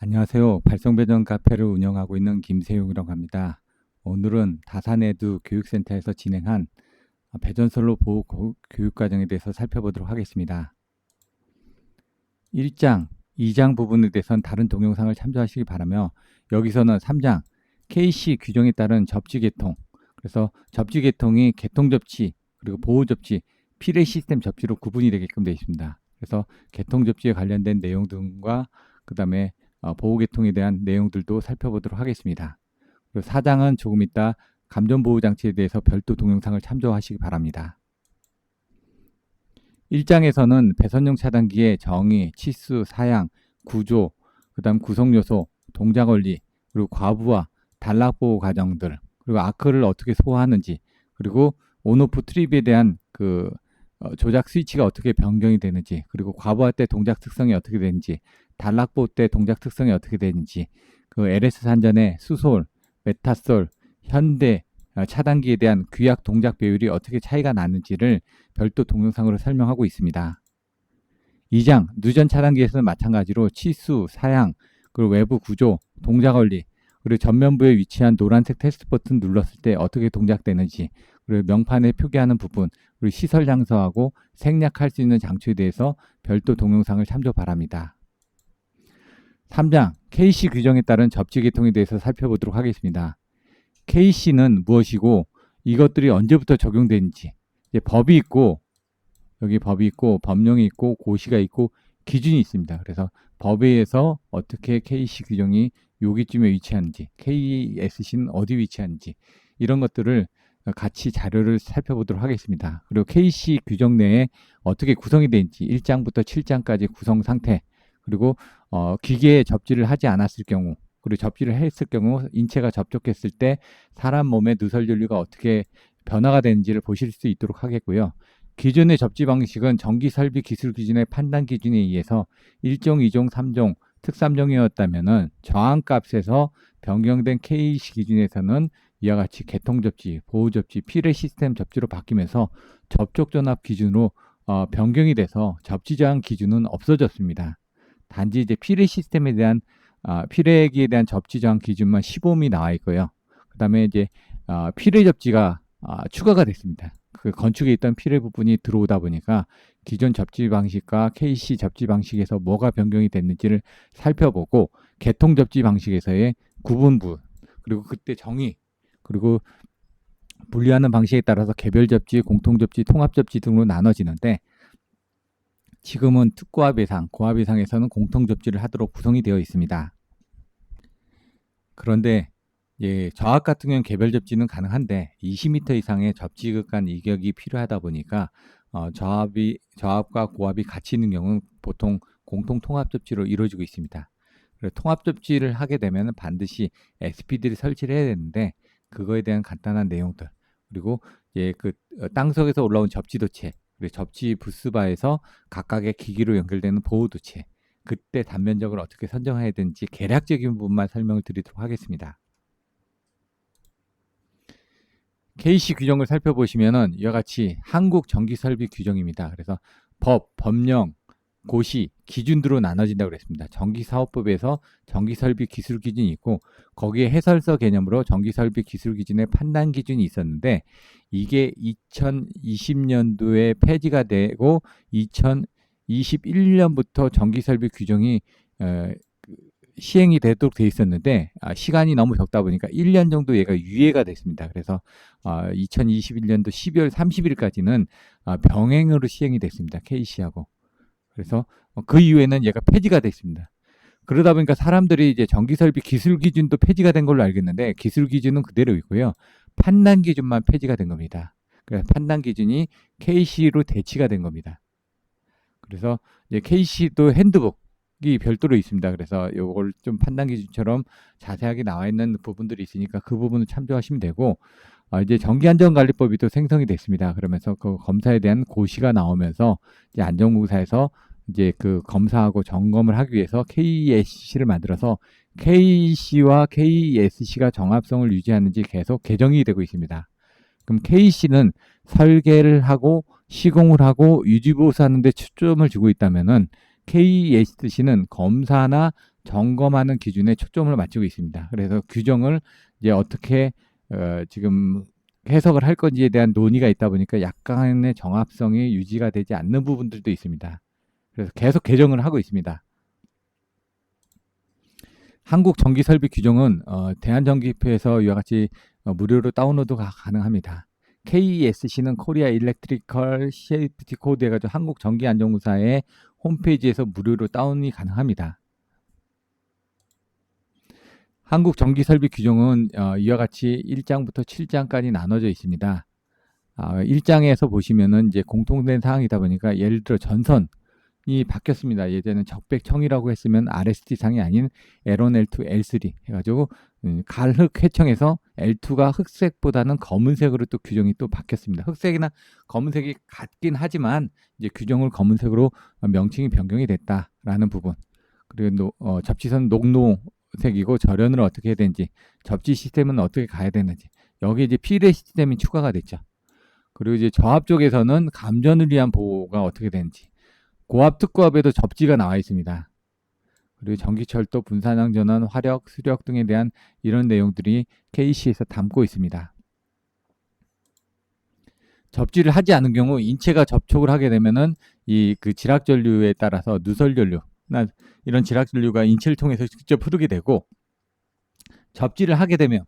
안녕하세요. 발성배전 카페를 운영하고 있는 김세용이라고 합니다. 오늘은 다산에두 교육센터에서 진행한 배전선로 보호 교육과정에 대해서 살펴보도록 하겠습니다. 1장, 2장 부분에 대해서는 다른 동영상을 참조하시기 바라며 여기서는 3장, KC 규정에 따른 접지 계통, 그래서 접지 계통이 개통 접지, 그리고 보호 접지, 필의 시스템 접지로 구분이 되게끔 되어 있습니다. 그래서 개통 접지에 관련된 내용 등과 그 다음에 보호 계통에 대한 내용들도 살펴보도록 하겠습니다. 그리고 4장은 조금 이따 감전보호장치에 대해서 별도 동영상을 참조하시기 바랍니다. 1장에서는 배선용 차단기의 정의, 치수, 사양, 구조, 그 다음 구성요소, 동작원리, 그리고 과부하, 단락보호 과정들, 그리고 아크를 어떻게 소화하는지, 그리고 온오프 트립에 대한 조작 스위치가 어떻게 변경이 되는지, 그리고 과부하 때 동작 특성이 어떻게 되는지, 단락보호 때 동작 특성이 어떻게 되는지, 그 LS 산전의 수솔, 메타솔, 현대 차단기에 대한 규약 동작 배율이 어떻게 차이가 나는지를 별도 동영상으로 설명하고 있습니다. 2장 누전 차단기에서는 마찬가지로 치수, 사양, 그리고 외부 구조, 동작 원리, 그리고 전면부에 위치한 노란색 테스트 버튼 눌렀을 때 어떻게 동작되는지, 그리고 명판에 표기하는 부분, 그리고 시설 장소하고 생략할 수 있는 장치에 대해서 별도 동영상을 참조 바랍니다. 3장 KC 규정에 따른 접지 계통에 대해서 살펴보도록 하겠습니다. KC는 무엇이고 이것들이 언제부터 적용되는지, 법이 있고 여기 법이 있고 법령이 있고 고시가 있고 기준이 있습니다. 그래서 법에 의해서 어떻게 KC 규정이 여기쯤에 위치하는지, KSC는 어디 위치하는지 이런 것들을 같이 자료를 살펴보도록 하겠습니다. 그리고 KC 규정 내에 어떻게 구성이 되는지 1장부터 7장까지 구성 상태, 그리고 기계에 접지를 하지 않았을 경우, 그리고 접지를 했을 경우 인체가 접촉했을 때 사람 몸의 누설 전류가 어떻게 변화가 되는지를 보실 수 있도록 하겠고요. 기존의 접지 방식은 전기설비 기술 기준의 판단 기준에 의해서 1종, 2종, 3종, 특3종이었다면 저항값에서 변경된 KC 기준에서는 이와 같이 개통 접지, 보호 접지, 필의 시스템 접지로 바뀌면서 접촉 전압 기준으로 변경이 돼서 접지 저항 기준은 없어졌습니다. 단지 이제 필의 시스템에 대한 필의기에 대한 접지 저항 기준만 15ohm이 나와 있고요. 그 다음에 이제 필의 접지가 추가가 됐습니다. 그 건축에 있던 필의 부분이 들어오다 보니까 기존 접지 방식과 KC 접지 방식에서 뭐가 변경이 됐는지를 살펴보고 개통 접지 방식에서의 구분부, 그리고 그때 정의, 그리고 분리하는 방식에 따라서 개별 접지, 공통 접지, 통합 접지 등으로 나눠지는데 지금은 특고압 예상, 고압 예상에서는 공통 접지를 하도록 구성이 되어 있습니다. 그런데 저압 같은 경우는 개별 접지는 가능한데 20m 이상의 접지극 간 이격이 필요하다 보니까 저압과 고압이 같이 있는 경우는 보통 공통 통합 접지로 이루어지고 있습니다. 그래서 통합 접지를 하게 되면 반드시 SPD를 설치를 해야 되는데 그거에 대한 간단한 내용들, 그리고 땅속에서 올라온 접지도체, 그리고 접지 부스바에서 각각의 기기로 연결되는 보호도체, 그때 단면적을 어떻게 선정해야 되는지 개략적인 부분만 설명을 드리도록 하겠습니다. KC 규정을 살펴보시면은 이와 같이 한국 전기설비 규정입니다. 그래서 법, 법령, 고시, 기준으로 나눠진다고 그랬습니다. 전기사업법에서 전기설비 기술 기준이 있고 거기에 해설서 개념으로 전기설비 기술 기준의 판단 기준이 있었는데 이게 2020년도에 폐지가 되고 2021년부터 전기설비 규정이 시행이 되도록 돼 있었는데 시간이 너무 적다 보니까 1년 정도 얘가 유예가 됐습니다. 그래서 2021년도 12월 30일까지는 병행으로 시행이 됐습니다. KC하고. 그래서 그 이후에는 얘가 폐지가 됐습니다. 그러다 보니까 사람들이 이제 전기설비 기술 기준도 폐지가 된 걸로 알겠는데 기술 기준은 그대로 있고요. 판단 기준만 폐지가 된 겁니다. 그래서 판단 기준이 KC로 대치가 된 겁니다. 그래서 이제 KC도 핸드북이 별도로 있습니다. 그래서 이걸 좀 판단 기준처럼 자세하게 나와 있는 부분들이 있으니까 그 부분을 참조하시면 되고 이제 전기안전관리법이 또 생성이 됐습니다. 그러면서 그 검사에 대한 고시가 나오면서 이제 안전공사에서 이제 그 검사하고 점검을 하기 위해서 KSC를 만들어서 KC와 KSC가 정합성을 유지하는지 계속 개정이 되고 있습니다. 그럼 KC는 설계를 하고 시공을 하고 유지보수하는 데 초점을 주고 있다면은 KSC는 검사나 점검하는 기준에 초점을 맞추고 있습니다. 그래서 규정을 이제 어떻게 지금 해석을 할 건지에 대한 논의가 있다 보니까 약간의 정합성이 유지가 되지 않는 부분들도 있습니다. 그래서 계속 개정을 하고 있습니다. 한국 전기 설비 규정은 대한전기협회에서 이와 같이 무료로 다운로드가 가능합니다. KESC는 코리아 일렉트리컬 세이프티 코드 해가지고 한국 전기안전공사의 홈페이지에서 무료로 다운이 가능합니다. 한국 전기설비 규정은 이와 같이 1장부터 7장까지 나눠져 있습니다. 1장에서 보시면은 이제 공통된 사항이다 보니까 예를 들어 전선이 바뀌었습니다. 예전에는 적백청이라고 했으면 RST상이 아닌 L1, L2, L3 해가지고 갈흑 회청에서 L2가 흑색보다는 검은색으로 또 규정이 또 바뀌었습니다. 흑색이나 검은색이 같긴 하지만 이제 규정을 검은색으로 명칭이 변경이 됐다라는 부분. 그리고 접지선 녹노색이고 절연을 어떻게 해야 되는지, 접지 시스템은 어떻게 가야 되는지, 여기 이제 필의 시스템이 추가가 됐죠. 그리고 이제 저압 쪽에서는 감전을 위한 보호가 어떻게 되는지, 고압 특고압에도 접지가 나와 있습니다. 그리고 전기철도, 분산형 전원, 화력, 수력 등에 대한 이런 내용들이 KC에서 담고 있습니다. 접지를 하지 않은 경우 인체가 접촉을 하게 되면은 그 지락전류에 따라서 누설전류나 이런 지락전류가 인체를 통해서 직접 흐르게 되고, 접지를 하게 되면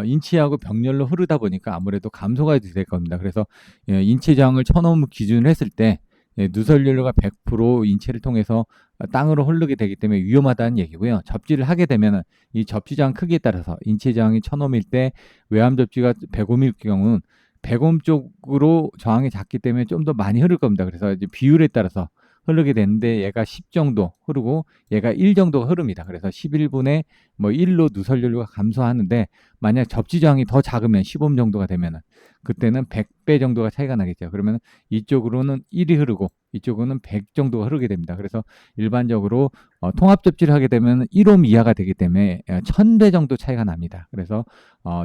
인체하고 병렬로 흐르다 보니까 아무래도 감소가 될 겁니다. 그래서 인체 저항을 1000오hm 기준으로 했을 때 누설연료가 100% 인체를 통해서 땅으로 흐르게 되기 때문에 위험하다는 얘기고요. 접지를 하게 되면 이 접지 저항 크기에 따라서 인체 저항이 1000ohm일 때 외암 접지가 100ohm일 경우는 100ohm 쪽으로 저항이 작기 때문에 좀 더 많이 흐를 겁니다. 그래서 이제 비율에 따라서 흐르게 되는데 얘가 10 정도 흐르고 얘가 1 정도가 흐릅니다. 그래서 11분의 1로 누설연료가 감소하는데, 만약 접지 저항이 더 작으면 10ohm 정도가 되면은 그때는 100배 정도가 차이가 나겠죠. 그러면 이쪽으로는 1이 흐르고 이쪽으로는 100 정도가 흐르게 됩니다. 그래서 일반적으로 통합 접지를 하게 되면 1ohm 이하가 되기 때문에 1000배 정도 차이가 납니다. 그래서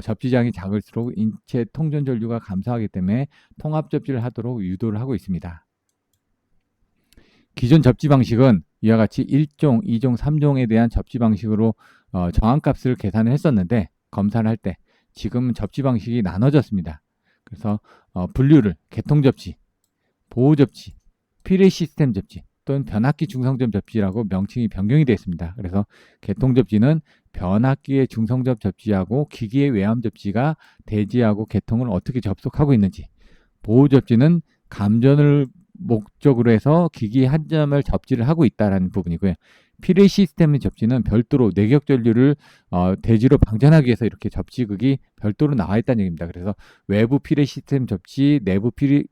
접지 저항이 작을수록 인체 통전 전류가 감소하기 때문에 통합 접지를 하도록 유도를 하고 있습니다. 기존 접지 방식은 이와 같이 1종, 2종, 3종에 대한 접지 방식으로 저항값을 계산을 했었는데, 검사를 할 때 지금 접지 방식이 나눠졌습니다. 그래서 분류를 개통 접지, 보호 접지, 필의 시스템 접지 또는 변압기 중성점 접지라고 명칭이 변경이 되어 있습니다. 그래서 개통 접지는 변압기의 중성점 접지하고 기기의 외암 접지가 대지하고 개통을 어떻게 접속하고 있는지, 보호 접지는 감전을 목적으로 해서 기기 한 점을 접지를 하고 있다는 부분이고요. 필의 시스템의 접지는 별도로 내격 전류를 대지로 방전하기 위해서 이렇게 접지극이 별도로 나와 있다는 얘기입니다. 그래서 외부 필의 시스템 접지, 내부 필의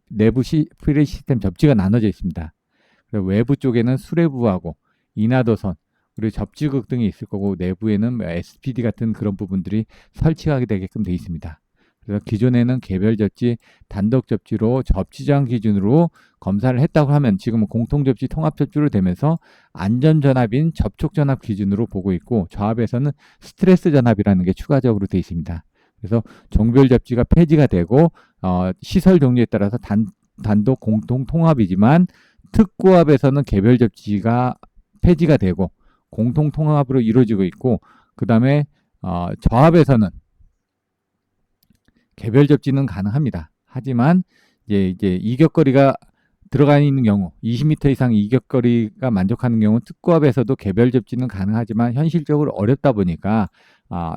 시스템 접지가 나눠져 있습니다. 외부 쪽에는 수레부하고 인하도선, 그리고 접지극 등이 있을 거고, 내부에는 SPD 같은 그런 부분들이 설치하게 되게끔 되어 있습니다. 그래서 기존에는 개별 접지, 단독 접지로 접지 저항 기준으로 검사를 했다고 하면 지금은 공통 접지, 통합 접지로 되면서 안전 전압인 접촉 전압 기준으로 보고 있고, 저압에서는 스트레스 전압이라는 게 추가적으로 되어 있습니다. 그래서 종별 접지가 폐지가 되고 시설 종류에 따라서 단독, 공통, 통합이지만 특고압에서는 개별 접지가 폐지가 되고 공통 통합으로 이루어지고 있고, 그 다음에 저압에서는 개별 접지는 가능합니다. 하지만 이제 이격거리가 들어가 있는 경우, 20m 이상 이격거리가 만족하는 경우 특고압에서도 개별 접지는 가능하지만 현실적으로 어렵다 보니까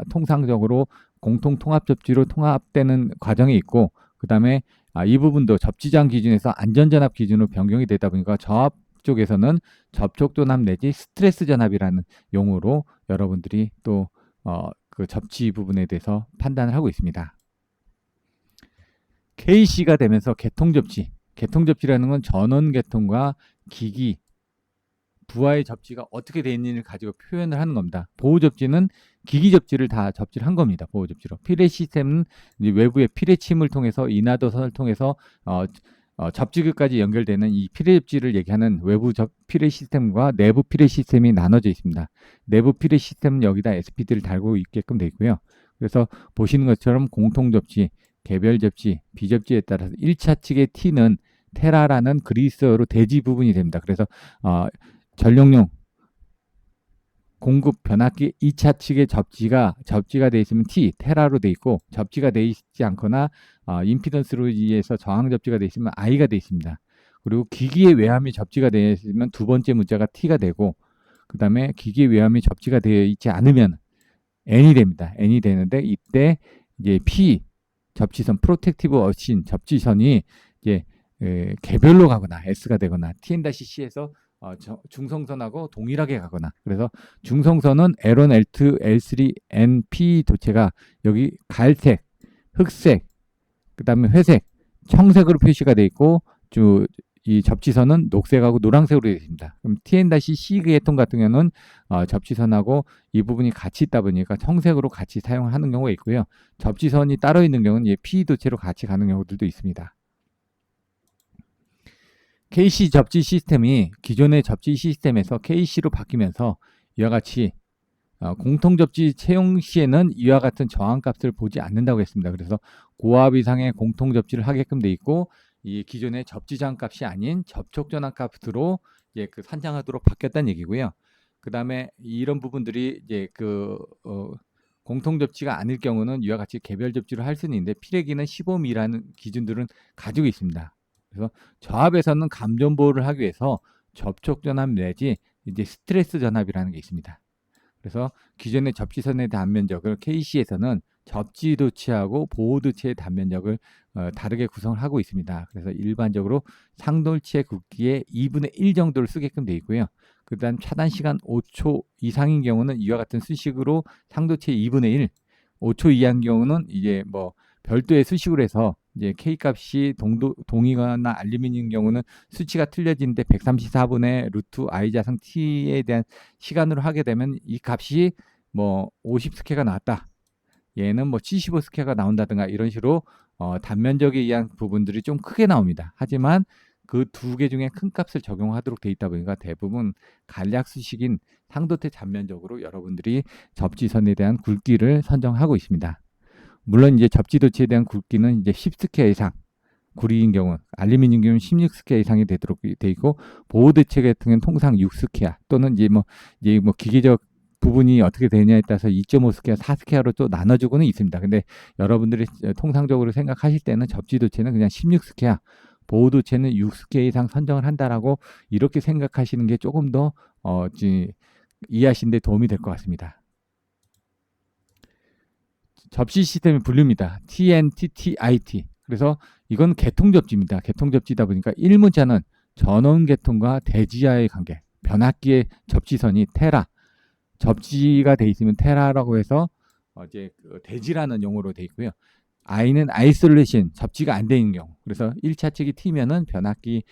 통상적으로 공통 통합 접지로 통합되는 과정이 있고, 그 다음에 이 부분도 접지장 기준에서 안전전압 기준으로 변경이 되다 보니까 저압 쪽에서는 접촉 전압 내지 스트레스 전압이라는 용어로 여러분들이 또 그 접지 부분에 대해서 판단을 하고 있습니다. KC가 되면서 개통접지, 개통접지라는 건 전원 개통과 기기, 부하의 접지가 어떻게 되어 있는지를 가지고 표현을 하는 겁니다. 보호접지는 기기 접지를 다 접지를 한 겁니다. 보호접지로. 필의 시스템은 이제 외부의 필의 침을 통해서 인하도선을 통해서 접지기까지 연결되는 이 필의 접지를 얘기하는 외부 필의 시스템과 내부 필의 시스템이 나눠져 있습니다. 내부 필의 시스템은 여기다 SPD를 달고 있게끔 되어 있고요. 그래서 보시는 것처럼 공통 접지, 개별 접지, 비접지에 따라서 1차 측의 T는 테라라는 그리스어로 대지 부분이 됩니다. 그래서 전력용 공급 변압기 2차 측의 접지가 되어 있으면 T, 테라로 되어 있고 접지가 되어 있지 않거나 임피던스로 의해서 저항 접지가 되어 있으면 I가 되어 있습니다. 그리고 기기의 외함이 접지가 되어 있으면 두 번째 문자가 T가 되고 그 다음에 기기의 외함이 접지가 되어 있지 않으면 N이 됩니다. N이 되는데 이때 이제 P 접지선 프로텍티브 어신 접지선이 이제 개별로 가거나 S가 되거나 TN-C에서 중성선하고 동일하게 가거나 그래서 중성선은 L1, L2, L3, NP 도체가 여기 갈색, 흑색, 그 다음에 회색, 청색으로 표시가 되어 있고 이 접지선은 녹색하고 노란색으로 되어 있습니다. 그럼 TN-C 계통 같은 경우는 접지선하고 이 부분이 같이 있다 보니까 청색으로 같이 사용하는 경우가 있고요. 접지선이 따로 있는 경우는 P 도체로 같이 가는 경우들도 있습니다. KC 접지 시스템이 기존의 접지 시스템에서 KC로 바뀌면서 이와 같이 공통 접지 채용 시에는 이와 같은 저항값을 보지 않는다고 했습니다. 그래서 고압 이상의 공통 접지를 하게끔 돼 있고 이 기존의 접지 저항값이 아닌 접촉 전압값으로 이제 그 산정하도록 바뀌었다는 얘기고요. 그 다음에 이런 부분들이 이제 공통 접지가 아닐 경우는 이와 같이 개별 접지를 할 수는 있는데 피레기는 15mm라는 기준들은 가지고 있습니다. 그래서 저압에서는 감전 보호를 하기 위해서 접촉 전압 내지 이제 스트레스 전압이라는 게 있습니다. 그래서 기존의 접지선의 단면적을 KC에서는 접지 도체하고 보호 도체의 단면적을 다르게 구성을 하고 있습니다. 그래서 일반적으로 상돌체의 굵기의 2분의 1 정도를 쓰게끔 되어 있고요. 그 다음 차단 시간 5초 이상인 경우는 이와 같은 수식으로 상도체의 2분의 1, 5초 이하인 경우는 이제 뭐 별도의 수식으로 해서 이제 K 값이 동이거나 알루미늄 경우는 수치가 틀려지는데 134분의 루트 I 자승 T에 대한 시간으로 하게 되면 이 값이 뭐 50스케가 나왔다. 얘는 뭐 75스케가 나온다든가 이런 식으로 단면적에 의한 부분들이 좀 크게 나옵니다. 하지만 그 두 개 중에 큰 값을 적용하도록 되어 있다 보니까 대부분 간략 수식인 상도체 단면적으로 여러분들이 접지선에 대한 굵기를 선정하고 있습니다. 물론 이제 접지 도체에 대한 굵기는 이제 10스퀘어 이상, 구리인 경우, 알루미늄 경우는 16스퀘어 이상이 되도록 돼 있고 보호 도체 같은 경우는 통상 6스퀘어 또는 이제 뭐 기계적 부분이 어떻게 되냐에 따라서 2.5스퀘어, 4스퀘어로 또 나눠주고는 있습니다. 근데 여러분들이 통상적으로 생각하실 때는 접지 도체는 그냥 16스퀘어, 보호 도체는 6스퀘어 이상 선정을 한다라고 이렇게 생각하시는 게 조금 더 이해하시는 데 도움이 될 것 같습니다. 접시 시스템의 분류입니다. TNT-TIT. 그래서 이건 개통접지입니다. 개통접지다 보니까 1문자는 전원계통과 대지하의 관계, 변압기의 접지선이 테라, 접지가 돼 있으면 테라라고 해서 이제 대지라는 용어로 돼 있고요. I는 아이솔레이션, 접지가 안 되는 경우. 그래서 1차 측이 T면은 변압기의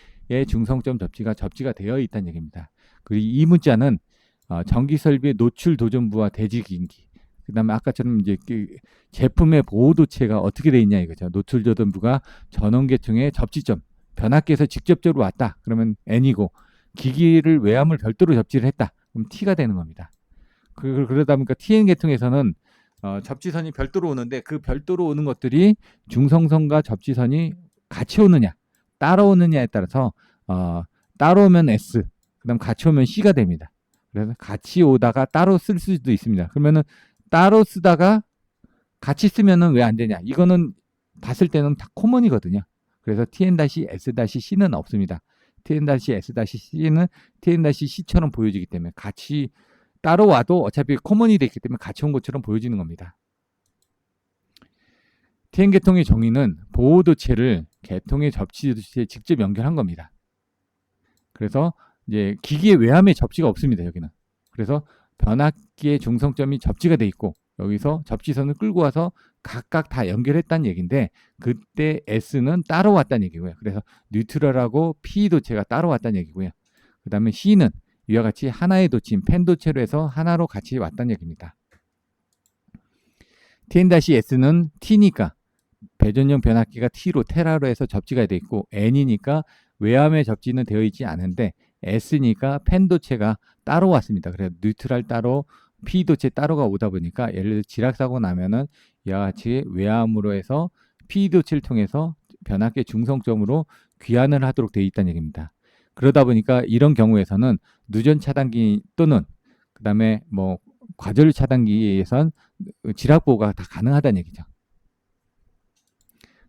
중성점 접지가 되어 있다는 얘기입니다. 그리고 이 문자는 전기설비의 노출 도전부와 대지 긴기. 그다음에 아까처럼 이제 제품의 보호 도체가 어떻게 돼 있냐 이거죠. 노출 도전부가 전원계통의 접지점, 변압기에서 직접적으로 왔다. 그러면 N이고 기기를 외함을 별도로 접지를 했다. 그럼 T가 되는 겁니다. 그러다 보니까 TN 계통에서는 접지선이 별도로 오는데 그 별도로 오는 것들이 중성선과 접지선이 같이 오느냐 따라오느냐에 따라서 따로 오면 S, 그다음 같이 오면 C가 됩니다. 그래서 같이 오다가 따로 쓸 수도 있습니다. 그러면은 따로 쓰다가 같이 쓰면은 왜 안 되냐? 이거는 봤을 때는 다 코먼이거든요. 그래서 TN-S-C는 없습니다. TN-S-C는 TN-C처럼 보여지기 때문에 같이 따로 와도 어차피 코먼이 되기 때문에 같이 온 것처럼 보여지는 겁니다. TN 계통의 정의는 보호 도체를 계통의 접지 도체에 직접 연결한 겁니다. 그래서 이제 기기의 외함에 접지가 없습니다. 여기는. 그래서 변압기의 중성점이 접지가 돼 있고 여기서 접지선을 끌고 와서 각각 다 연결했다는 얘기인데 그때 S는 따로 왔다는 얘기고요. 그래서 뉴트럴하고 P 도체가 따로 왔다는 얘기고요. 그 다음에 C는 이와 같이 하나의 도체인 펜 도체로 해서 하나로 같이 왔다는 얘기입니다. TN-S는 T니까 배전용 변압기가 T로 테라로 해서 접지가 돼 있고 N이니까 외함의 접지는 되어 있지 않은데 S니까 펜 도체가 따로 왔습니다. 그래서 뉴트럴 따로 P 도체 따로가 오다 보니까 예를 들어 지락사고 나면은 이와 같이 외함으로 해서 P 도체를 통해서 변압기 중성점으로 귀환을 하도록 되어 있다는 얘기입니다. 그러다 보니까 이런 경우에서는 누전 차단기 또는 그 다음에 뭐 과전류 차단기에선 지락 보호가 다 가능하다는 얘기죠.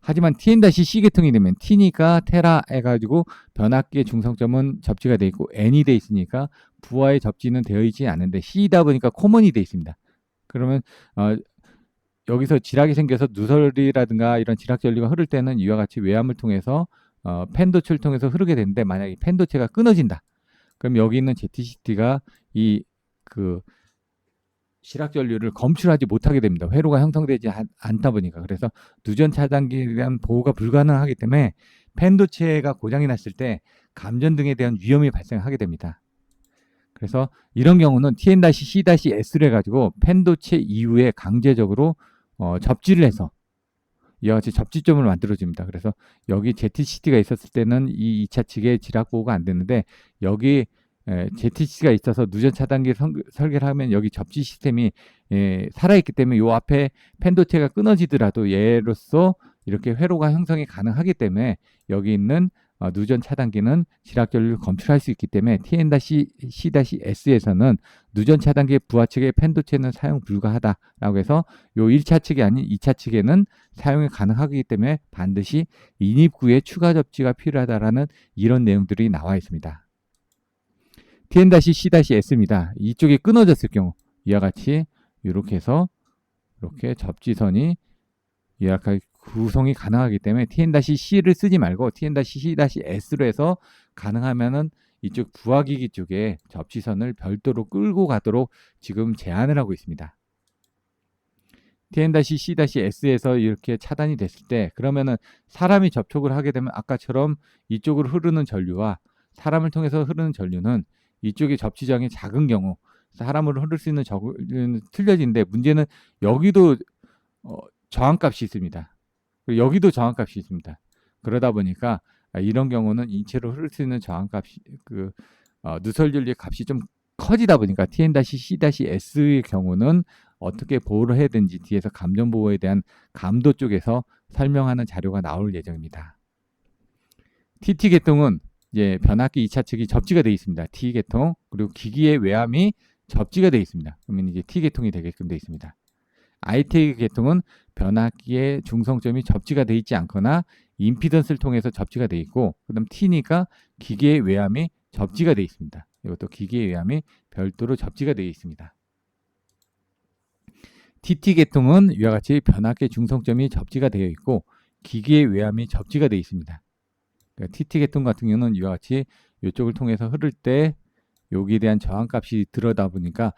하지만 Tn-C 계통이 되면 T니까 테라 해가지고 변압기의 중성점은 접지가 돼 있고 N이 돼 있으니까 부하의 접지는 되어 있지 않은데 C이다 보니까 코먼이 돼 있습니다. 그러면 여기서 지락이 생겨서 누설이라든가 이런 지락 전류가 흐를 때는 이와 같이 외압을 통해서 펜도체를 통해서 흐르게 되는데, 만약에 펜도체가 끊어진다. 그럼 여기 있는 ZCT가 이 그 지락 전류를 검출하지 못하게 됩니다. 회로가 형성되지 않다 보니까. 그래서 누전 차단기에 대한 보호가 불가능하기 때문에 펜도체가 고장이 났을 때 감전 등에 대한 위험이 발생하게 됩니다. 그래서 이런 경우는 Tn-C-S를 해가지고 펜도체 이후에 강제적으로 접지를 해서 이와 같이 접지점을 만들어줍니다. 그래서 여기 ZCT가 있었을 때는 이 2차 측에 지락 보호가 안 되는데, 여기 ZCT가 있어서 누전 차단기 설계를 하면 여기 접지 시스템이 살아있기 때문에 이 앞에 펜도체가 끊어지더라도 얘로서 이렇게 회로가 형성이 가능하기 때문에 여기 있는 누전 차단기는 지락 전류를 검출할 수 있기 때문에 Tn-C-S에서는 누전 차단기의 부하 측의 펜도체는 사용 불가하다라고 해서 요 1차 측이 아닌 2차 측에는 사용이 가능하기 때문에 반드시 인입구에 추가 접지가 필요하다라는 이런 내용들이 나와 있습니다. Tn-C-S입니다. 이쪽이 끊어졌을 경우 이와 같이 이렇게 해서 이렇게 접지선이 이와 같이 구성이 가능하기 때문에 Tn-C를 쓰지 말고 Tn-C-S로 해서 가능하면은 이쪽 부하기기 쪽에 접지선을 별도로 끌고 가도록 지금 제안을 하고 있습니다. Tn-C-S에서 이렇게 차단이 됐을 때, 그러면은 사람이 접촉을 하게 되면 아까처럼 이쪽으로 흐르는 전류와 사람을 통해서 흐르는 전류는 이쪽에 접지장이 작은 경우 사람으로 흐를 수 있는 전류는 틀려지는데, 문제는 여기도 저항값이 있습니다. 그리고 여기도 저항값이 있습니다. 그러다 보니까 이런 경우는 인체로 흐를 수 있는 저항값이 누설 전류의 값이 좀 커지다 보니까 Tn-C-S의 경우는 어떻게 보호를 해야 되는지 뒤에서 감전 보호에 대한 감도 쪽에서 설명하는 자료가 나올 예정입니다. TT 계통은 이제 변압기 2차 측이 접지가 되어 있습니다. T 계통, 그리고 기기의 외압이 접지가 되어 있습니다. 그러면 이제 T 계통이 되게끔 되어 있습니다. IT 계통은 변압기의 중성점이 접지가 되어 있지 않거나 임피던스를 통해서 접지가 되어 있고, 그다음 T니까 기계의 외압이 접지가 되어 있습니다. 이것도 기계의 외압이 별도로 접지가 되어 있습니다. TT 계통은 이와 같이 변압기 중성점이 접지가 되어 있고 기기의 외압이 접지가 되어 있습니다. 그러니까 TT 계통 같은 경우는 이와 같이 이쪽을 통해서 흐를 때 여기에 대한 저항값이 들어다 보니까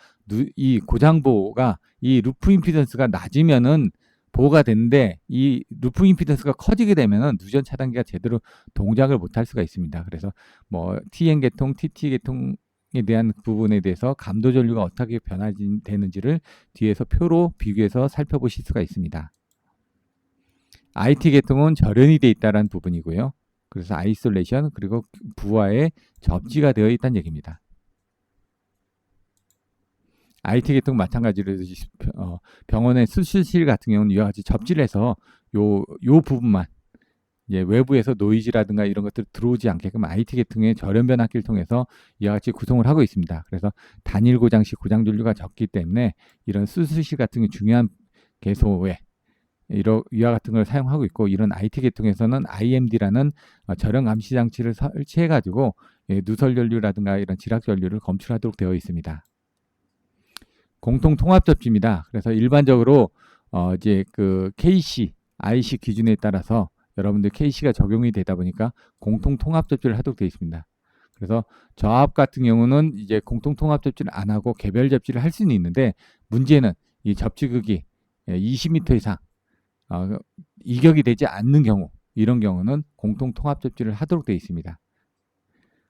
이 고장 보호가 이 루프 임피던스가 낮으면은 보호가 되는데, 이 루프 임피던스가 커지게 되면은 누전 차단기가 제대로 동작을 못할 수가 있습니다. 그래서 뭐 TN 계통, TT 계통에 대한 부분에 대해서 감도 전류가 어떻게 변화되는지를 뒤에서 표로 비교해서 살펴보실 수가 있습니다. IT 계통은 절연이 되어 있다는 부분이고요. 그래서 아이솔레이션 그리고 부하에 접지가 되어 있다는 얘기입니다. IT 계통 마찬가지로 병원의 수술실 같은 경우는 이와 같이 접지를 해서 요 부분만 이제 외부에서 노이즈라든가 이런 것들 들어오지 않게끔 IT 계통의 절연 변압기를 통해서 이와 같이 구성을 하고 있습니다. 그래서 단일 고장 시 고장 전류가 적기 때문에 이런 수술실 같은 게 중요한 개소에 이와 같은 걸 사용하고 있고, 이런 IT 계통에서는 IMD라는 절연 감시 장치를 설치해 가지고 누설 전류라든가 이런 지락 전류를 검출하도록 되어 있습니다. 공통 통합 접지입니다. 그래서 일반적으로 이제 그 KC, IC 기준에 따라서 여러분들 KC가 적용이 되다 보니까 공통 통합 접지를 하도록 되어 있습니다. 그래서 저압 같은 경우는 이제 공통 통합 접지를 안 하고 개별 접지를 할 수는 있는데, 문제는 이 접지극이 20m 이상 이격이 되지 않는 경우, 이런 경우는 공통 통합 접지를 하도록 되어 있습니다.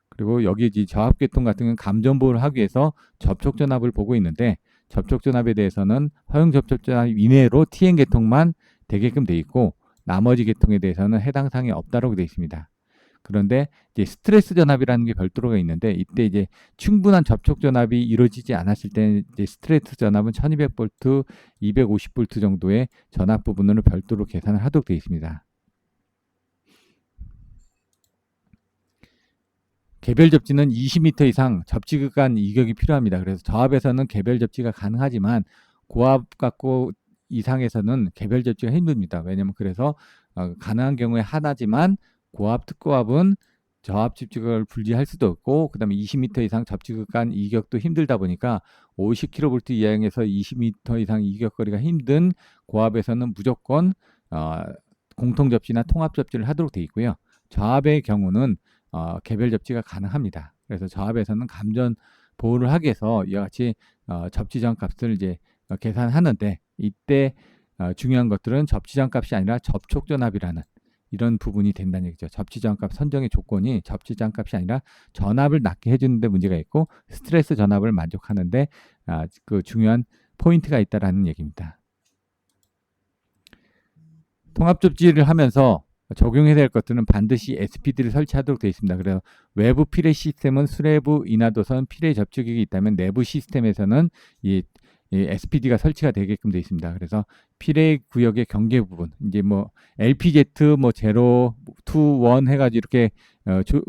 그리고 여기 이 저압 계통 같은 경우는 감전 보호를 하기 위해서 접촉 전압을 보고 있는데, 접촉 전압에 대해서는 허용 접촉 전압 이내로 TN 계통만 되게끔 되어 있고 나머지 계통에 대해서는 해당 사항이 없다고 되어 있습니다. 그런데 이제 스트레스 전압이라는 게 별도로가 있는데, 이때 이제 충분한 접촉 전압이 이루어지지 않았을 때 이제 스트레스 전압은 1200V, 250V 정도의 전압 부분으로 별도로 계산을 하도록 되어 있습니다. 개별 접지는 20m 이상 접지 간 이격이 필요합니다. 그래서 저압에서는 개별 접지가 가능하지만 고압 갖고 이상에서는 개별 접지가 힘듭니다. 왜냐면 그래서 가능한 경우에 하나지만 고압 특고압은 저압 집지극을 분리할 수도 없고 그다음에 20m 이상 접지극 간 이격도 힘들다 보니까 50kV 이하에서 20m 이상 이격거리가 힘든 고압에서는 무조건 공통 접지나 통합 접지를 하도록 되어 있고요. 저압의 경우는 개별 접지가 가능합니다. 그래서 저압에서는 감전 보호를 하기 위해서 이와 같이 접지전 값을 이제 계산하는데 이때 중요한 것들은 접지전 값이 아니라 접촉전압이라는 이런 부분이 된다는 얘기죠. 접지전압 선정의 조건이 접지전압이 아니라 전압을 낮게 해주는데 문제가 있고 스트레스 전압을 만족하는데 그 중요한 포인트가 있다라는 얘기입니다. 통합접지를 하면서 적용해야 될 것들은 반드시 SPD를 설치하도록 되어 있습니다. 그래서 외부 피레 시스템은 수레부 인하도선 피레 접촉이 있다면 내부 시스템에서는 이 SPD가 설치가 되게끔 되어 있습니다. 그래서 피레 구역의 경계 부분, 이제 뭐 LPZ 뭐 0, 2, 1 해가지고 이렇게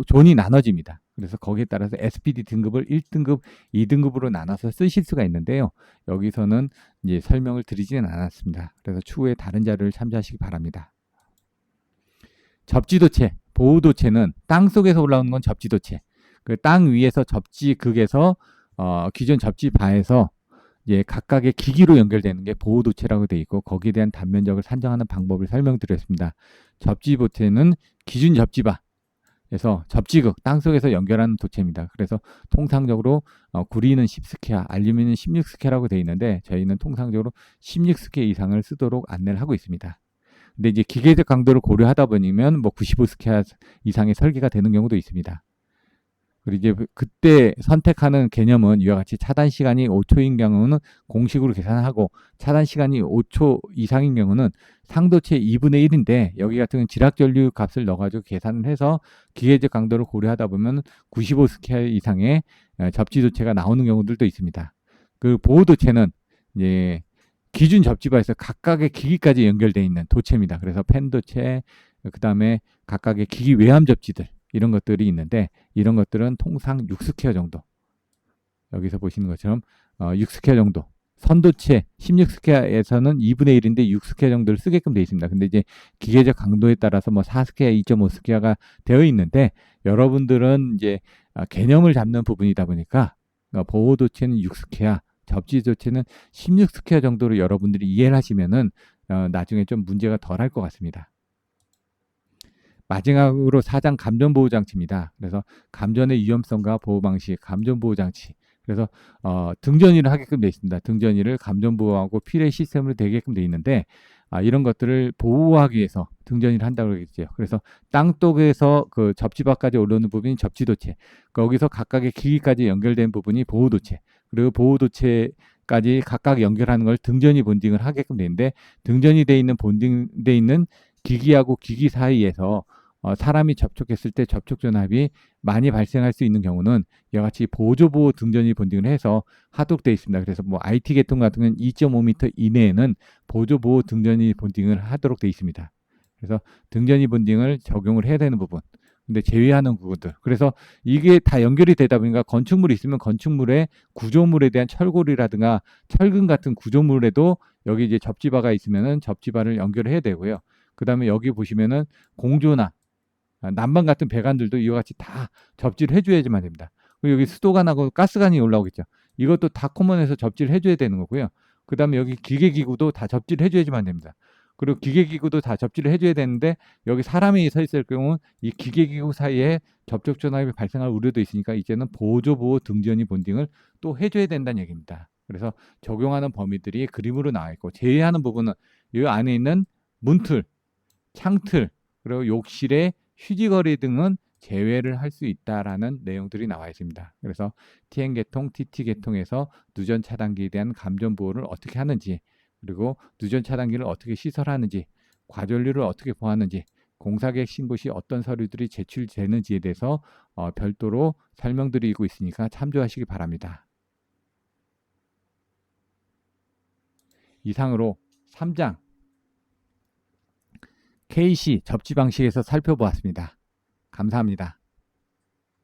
존이 나눠집니다. 그래서 거기에 따라서 SPD 등급을 1등급, 2등급으로 나눠서 쓰실 수가 있는데요. 여기서는 이제 설명을 드리지는 않았습니다. 그래서 추후에 다른 자료를 참조하시기 바랍니다. 접지도체, 보호도체는 땅 속에서 올라오는 건 접지도체. 그 땅 위에서 접지극에서 기존 접지바에서 이제 각각의 기기로 연결되는 게 보호도체라고 되어 있고 거기에 대한 단면적을 산정하는 방법을 설명드렸습니다. 접지도체는 기준 접지바에서 접지극 땅속에서 연결하는 도체입니다. 그래서 통상적으로 구리는 10스케아, 알루미늄은 16스케아라고 되어 있는데 저희는 통상적으로 16스케아 이상을 쓰도록 안내를 하고 있습니다. 근데 이제 기계적 강도를 고려하다 보면 뭐 95스케아 이상의 설계가 되는 경우도 있습니다. 그리고 이제 그때 선택하는 개념은 이와 같이 차단 시간이 5초인 경우는 공식으로 계산하고 차단 시간이 5초 이상인 경우는 상도체 2분의 1인데 여기 같은 경우는 지락전류 값을 넣어가지고 계산을 해서 기계적 강도를 고려하다 보면 95스케일 이상의 접지도체가 나오는 경우들도 있습니다. 그 보호도체는 이제 기준 접지바에서 각각의 기기까지 연결되어 있는 도체입니다. 그래서 펜도체, 그 다음에 각각의 기기 외함 접지들 이런 것들이 있는데 이런 것들은 통상 6스퀘어 정도 여기서 보시는 것처럼 6스퀘어 정도 선도체 16스퀘어에서는 2분의 1인데 6스퀘어 정도를 쓰게끔 되어 있습니다. 근데 이제 기계적 강도에 따라서 뭐 4스퀘어, 2.5스퀘어가 되어 있는데 여러분들은 이제 개념을 잡는 부분이다 보니까 보호도체는 6스퀘어 접지도체는 16스퀘어 정도로 여러분들이 이해를 하시면은 나중에 좀 문제가 덜 할 것 같습니다. 마지막으로 4장 감전보호장치입니다. 그래서 감전의 위험성과 보호방식, 감전보호장치. 그래서 등전이를 하게끔 되어 있습니다. 등전이를 감전보호하고 피레 시스템으로 되게끔 되어 있는데 이런 것들을 보호하기 위해서 등전이를 한다고 그러겠죠. 그래서 땅속에서 그 접지바까지 올라오는 부분이 접지도체, 거기서 각각의 기기까지 연결된 부분이 보호도체, 그리고 보호도체까지 각각 연결하는 걸 등전이 본딩을 하게끔 되는데 등전이 돼 있는 본딩돼 있는 기기하고 기기 사이에서 사람이 접촉했을 때 접촉전압이 많이 발생할 수 있는 경우는 이와 같이 보조보호 등전이 본딩을 해서 하도록 되어 있습니다. 그래서 뭐 IT 계통 같은 경우는 2.5m 이내에는 보조보호 등전이 본딩을 하도록 되어 있습니다. 그래서 등전이 본딩을 적용을 해야 되는 부분. 근데 제외하는 부분들. 그래서 이게 다 연결이 되다 보니까 건축물이 있으면 건축물의 구조물에 대한 철골이라든가 철근 같은 구조물에도 여기 이제 접지바가 있으면은 접지바를 연결을 해야 되고요. 그 다음에 여기 보시면은 공조나 난방 같은 배관들도 이와 같이 다 접지를 해줘야지만 됩니다. 그리고 여기 수도관하고 가스관이 올라오겠죠. 이것도 다 커먼에서 접지를 해줘야 되는 거고요. 그 다음에 여기 기계기구도 다 접지를 해줘야지만 됩니다. 그리고 기계기구도 다 접지를 해줘야 되는데 여기 사람이 서 있을 경우 이 기계기구 사이에 접촉 전압이 발생할 우려도 있으니까 이제는 보조보호 등전이 본딩을 또 해줘야 된다는 얘기입니다. 그래서 적용하는 범위들이 그림으로 나와 있고 제외하는 부분은 이 안에 있는 문틀, 창틀, 그리고 욕실의 휴지거리 등은 제외를 할 수 있다라는 내용들이 나와 있습니다. 그래서 TN 계통, TT 계통에서 누전 차단기에 대한 감전 보호를 어떻게 하는지, 그리고 누전 차단기를 어떻게 시설하는지, 과전류를 어떻게 보호하는지, 공사계획 신고 시 어떤 서류들이 제출되는지에 대해서 별도로 설명드리고 있으니까 참조하시기 바랍니다. 이상으로 3장 KC 접지 방식에서 살펴보았습니다. 감사합니다.